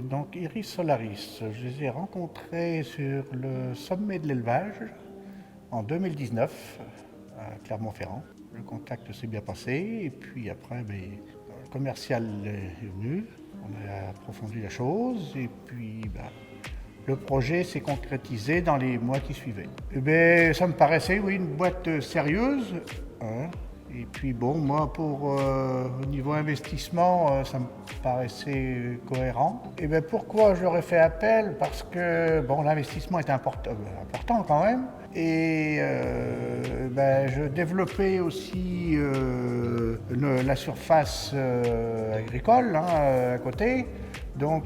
Donc Iris Solaris, je les ai rencontrés sur le sommet de l'élevage en 2019 à Clermont-Ferrand. Le contact s'est bien passé et puis après le commercial est venu, on a approfondi la chose et puis le projet s'est concrétisé dans les mois qui suivaient. Ça me paraissait oui, une boîte sérieuse. Hein. Et puis moi au niveau investissement, ça me paraissait cohérent. Pourquoi j'aurais fait appel? Parce que l'investissement est important quand même. Et je développais aussi la surface agricole à côté. Donc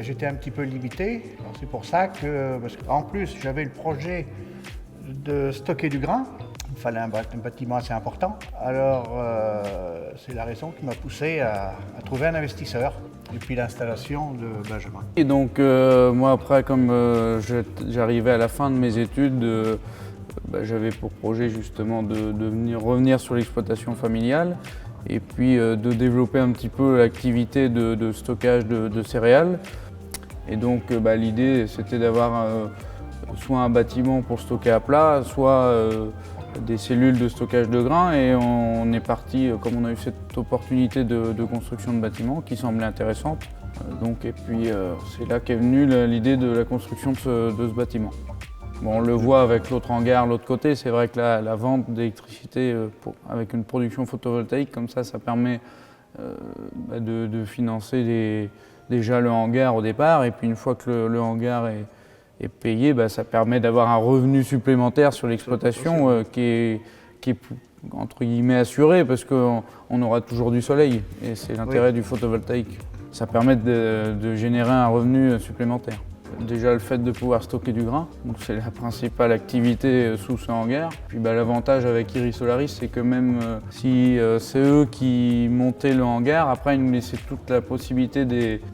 j'étais un petit peu limité. C'est pour ça parce qu'en plus j'avais le projet de stocker du grain. Il fallait un bâtiment assez important. Alors, c'est la raison qui m'a poussé à trouver un investisseur et puis l'installation de Benjamin. Et donc, moi, après, comme j'arrivais à la fin de mes études, j'avais pour projet justement de revenir sur l'exploitation familiale et puis de développer un petit peu l'activité de stockage de céréales. Et donc, l'idée, c'était d'avoir soit un bâtiment pour stocker à plat, soit des cellules de stockage de grains, et on est parti, comme on a eu cette opportunité de construction de bâtiments qui semblait intéressante. Et puis c'est là qu'est venue l'idée de la construction de ce bâtiment. On le voit avec l'autre hangar, l'autre côté, c'est vrai que la vente d'électricité avec une production photovoltaïque comme ça permet de financer déjà le hangar au départ, et puis une fois que le hangar est payé, ça permet d'avoir un revenu supplémentaire sur l'exploitation qui est entre guillemets assuré, parce qu'on aura toujours du soleil et c'est l'intérêt du photovoltaïque. Ça permet de générer un revenu supplémentaire. Déjà le fait de pouvoir stocker du grain, c'est la principale activité sous ce hangar. Puis l'avantage avec Iris Solaris, c'est que même si c'est eux qui montaient le hangar, après ils nous laissaient toute la possibilité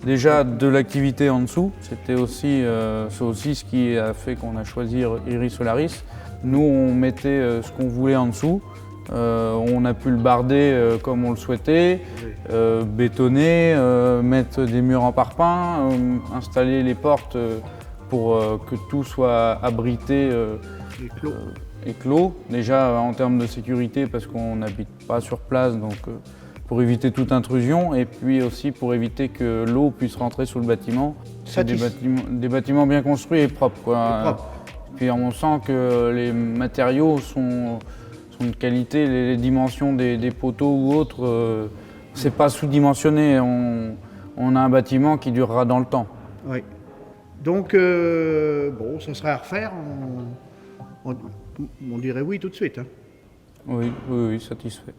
déjà de l'activité en dessous. C'est aussi ce qui a fait qu'on a choisi Iris Solaris. Nous on mettait ce qu'on voulait en dessous. On a pu le barder comme on le souhaitait, bétonner, mettre des murs en parpaing, installer les portes pour que tout soit abrité et clos. Déjà en termes de sécurité, parce qu'on n'habite pas sur place, donc pour éviter toute intrusion, et puis aussi pour éviter que l'eau puisse rentrer sous le bâtiment. C'est des bâtiments bien construits et propres, quoi. Puis on sent que les matériaux sont de qualité, les dimensions des poteaux ou autres, c'est pas sous-dimensionné. On a un bâtiment qui durera dans le temps. Oui. Donc, ça serait à refaire. On dirait oui tout de suite. Hein. Oui, satisfait.